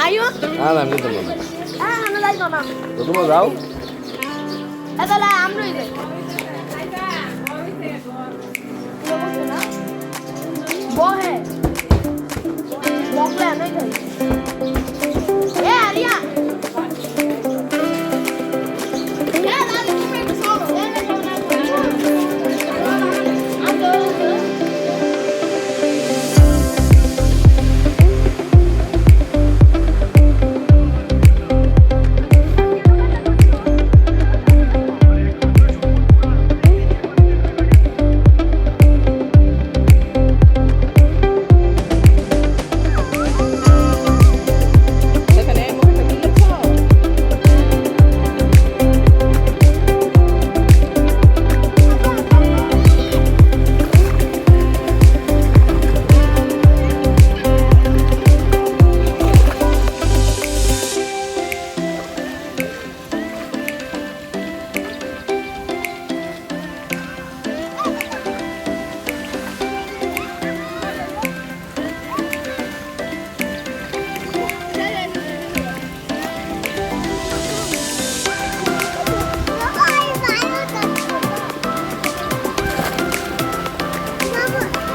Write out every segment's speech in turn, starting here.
আইও না না আমি যেতাম না হ্যাঁ আমরা যাইবো না তো তোমরা যাও তাহলে আমরাই যাই বহে বকলে নাই যাই এ আরিয়া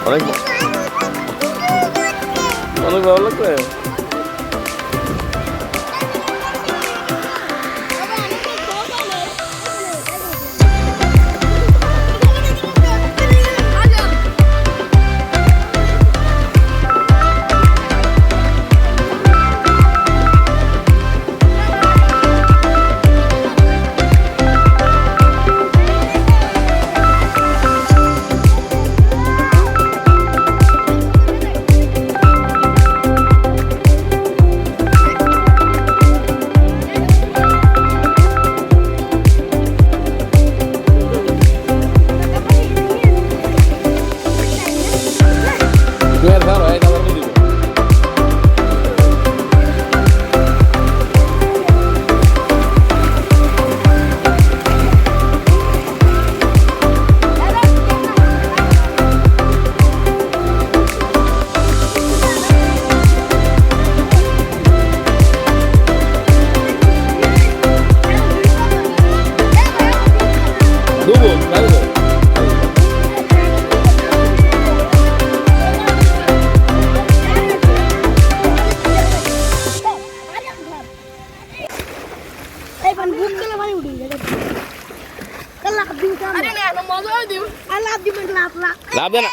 অনেক অনেক ভালো লাগবে লাভ দে না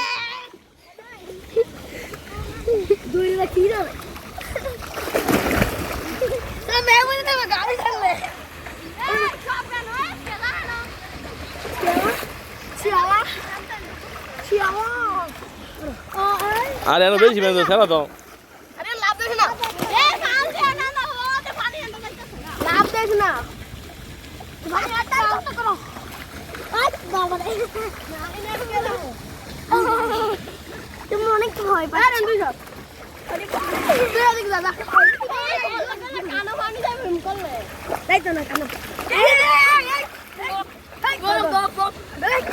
দুই লাখ কি রে তো मैं बोले तो गाड़ी चल ले सब का नो चला ना চিয়ালা চিয়ালা আরে এনো বেশি মেনে খেলা তো আরে লাভ দেছ না এ কাল দে না না ওতে পানি আনতে যাইতেছ না লাভ দেছ না ভাই আটা কত করো আজ বাবা রে না এনে গেল তুমি অনেক ভয় পাচ্ছ আরে দুই সব আরে তুই দেখ দাদা কানো পানি যাবে ভুল করলে তাই তো না কানো গোল গোল গোল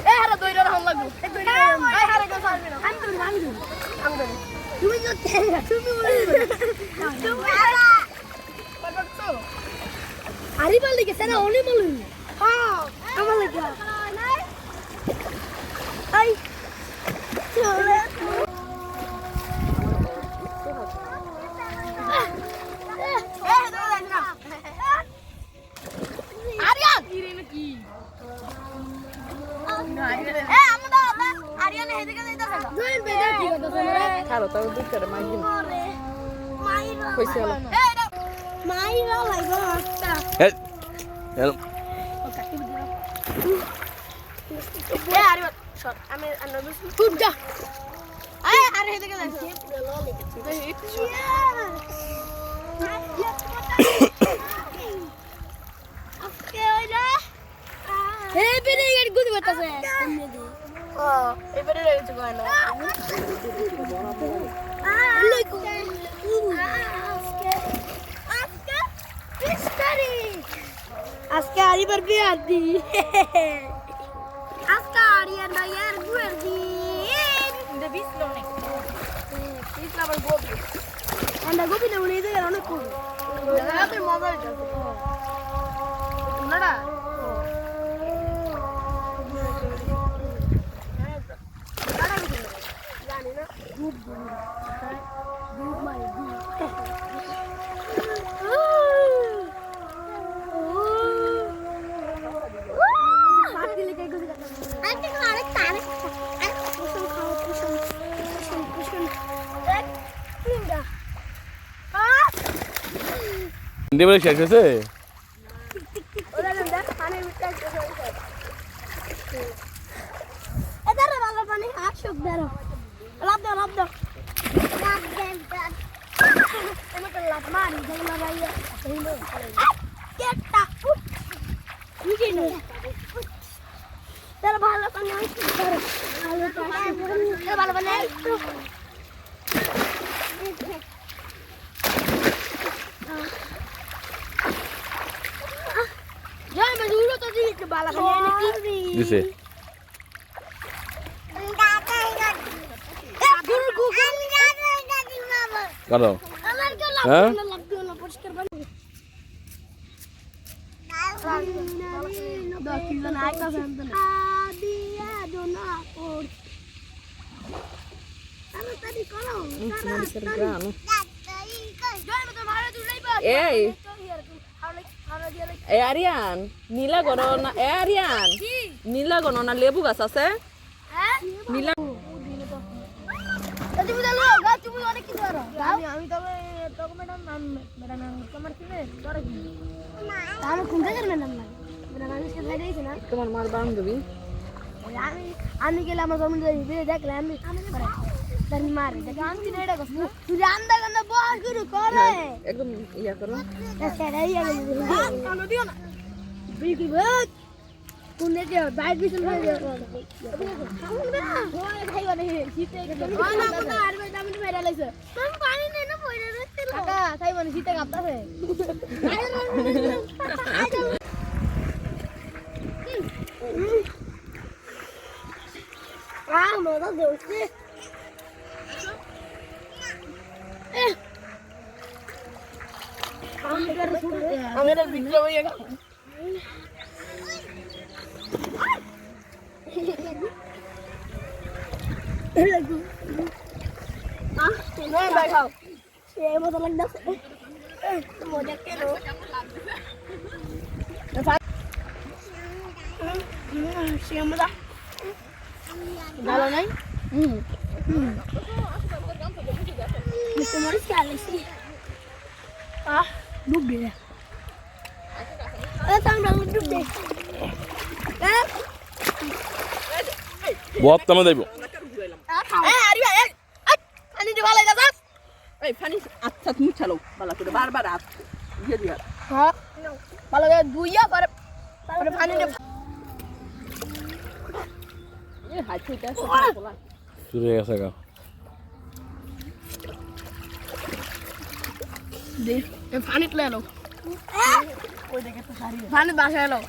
এ হারা দইরা হাম লাগু এ দইরা আই হারা গো সারবি না আমি তুমি তো তুমি বলে তুমি হারা পারছো আরি বলি কে সেনা ওনি বলি হ্যাঁ আমার লাগা আই চলে আরিয়ান ইরেনে কি এ আমরা আরিয়ান হেদিকে যাইতাছে না দুই বেদা কি করতেছ রে খালো তাও দুধটা মাইরি মাইরা কইছে হলো এ মাইরা লাগো একটা এ এলো এ আরিয়ান শট আমি আনবো খুব যা আয় আরে হেদিকে যাইছে হে বেরে গাড়ি গুদি বাতাছে ও এই বেরে রয়েছে কয়না আজকে আরিবার বিয়ার দি আজকে আরিয়ার ভাইয়ের বিয়ার দিন দে বিসলো নে বিসলো আবার গোবি আমরা গোবি না উনি যে অনেক জায়গাতে মজা হইছে নাড়া জানি না খুব দুধ মাই বলে শেষ হয়েছে দিছে কেন হ্যাঁ আরিয়ান নীলা গণনা আরিয়ান নীলা গণনা লেবু গাছ আছে নীলা তুমি জানো তুমি অনেক কিছু করো আমি তবে তোকে ম্যাডাম তোমার কি করে কি আমি কোন জায়গার ম্যাডাম না ম্যাডাম আমি সাথে দিয়েছি না তোমার মার বান্ধবী আমি গেলে আমার জমি দেখলে আমি তার মারে দেখে আমি রেডা করছি তুই রান্দা গান্দা বল শুরু করে একদম ইয়া করো সেটাই আগে কানো দিও না বিকি ভাত কোন দিকে বাইক বিছল হয়ে যাবে খাউন না ওই ভাই মানে শীতে না না আর ভাই দামি মেরা লাইছে তুমি পানি নে না পয়রা রাখতে কাকা তাই মানে শীতে কাঁপতাছে মজা দেউছে আমরা বিক্রম হয়ে গেল দেখাও সে মজা লাগতেছে মজা কেন সে মজা ভালো নাই তোমার চালিয়েছি ডুব দে ডুব দে বহুত তামে যাইব এই পানি আচ্ছা তুমি চালো ভালো করে বারবার হাত দিয়ে দিয়া হ্যাঁ ভালো করে দুইয়া পরে পানি দে এই হাত ছুঁইতে শুরু হয়ে গেছে গা দে পানি তুলে এলো ওই দেখে তো সারি পানি বাসায় এলো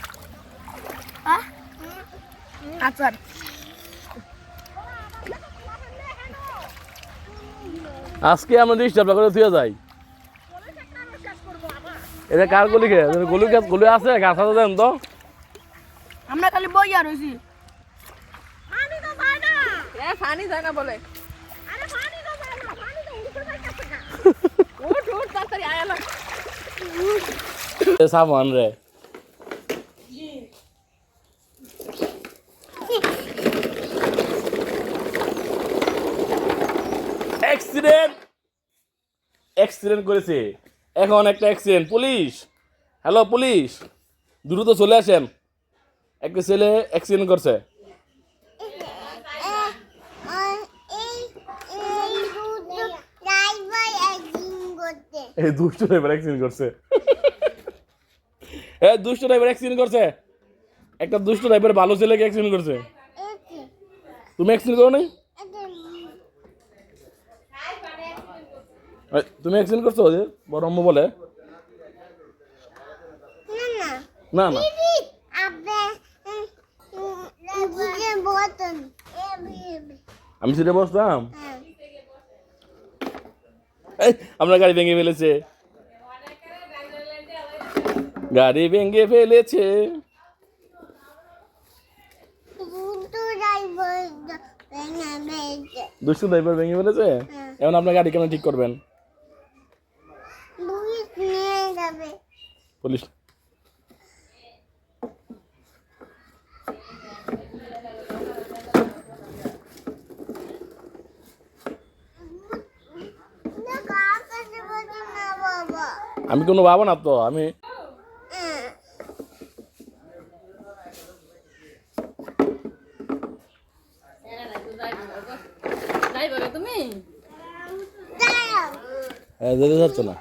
আচ্ছা আজকে আমরা ডিস্টার্ব করে থুয়ে যাই এটা কার গলি খেয়ে গলি আছে গাছ আছে দেন তো আমরা খালি বইয়া রইছি পানি যায় না বলে উঠ তাড়াতাড়ি আয়ালা সামান রে অ্যাক্সিডেন্ট করেছে এখন একটা অ্যাক্সিডেন্ট পুলিশ হ্যালো পুলিশ দ্রুত চলে আসেন একটা ছেলে অ্যাক্সিডেন্ট করছে এই দুষ্ট ড্রাইভার অ্যাক্সিডেন্ট করছে দুষ্ট ড্রাইভার অ্যাক্সিডেন্ট করছে একটা দুষ্ট ড্রাইভার ভালো ছেলেকে অ্যাক্সিডেন্ট করছে তুমি অ্যাক্সিডেন্ট করো নাই তুমি অ্যাক্সিডেন্ট করছো যে বড় আম্মু বলে না না আমি সিটে বসতাম এই আপনার গাড়ি ভেঙে ফেলেছে গাড়ি ভেঙে ফেলেছে। দুষ্টু ড্রাইভার ভেঙে ফেলেছে। এখন আপনার গাড়ি কেন ঠিক করবেন? পুলিশ আমি কোনো বাবা না তো, আমি তুমি যেতে যাচ্ছ না।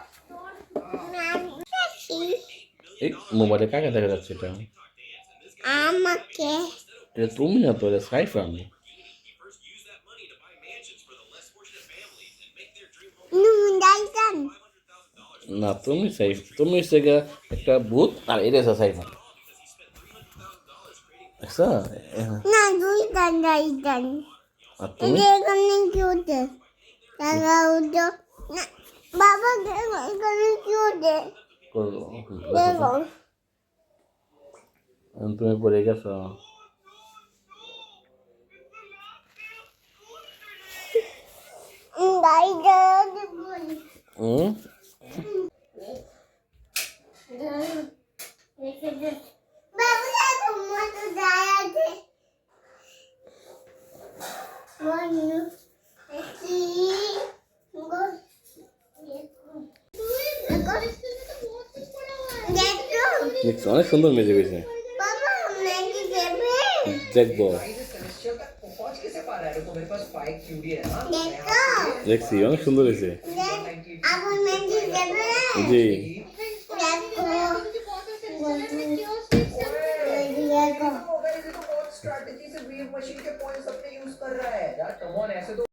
এই মোবাইলে কাকে দেখা যাচ্ছে? এটা আমাকে এটা তুমি না তো, এটা সাইফা। আমি না, তুমি সাইফ, তুমি হচ্ছে গিয়ে একটা ভূত আর এটা হচ্ছে সাইফা। দেখছো? না দুইটা যাইতাম আর তুমি এখানে কি হচ্ছে বাবা এখানে কি হচ্ছে দেখো তুমি পড়ে গেছো। গাইডা হুম, বাবা তোমার তো যায় আছে বন্ধু কি দেখছো অনেক সুন্দর মেজে গেছে। বাবা ম্যাগি দেবে দেখবো, দেখো দেখছি অনেক সুন্দর হয়েছে। আপন ম্যাগি দেবে জি, देखो स्ट्रैटेजी से वीव मशीन के पॉइंट्स अपने यूज कर रहा है यार। कम ऑन, ऐसे तो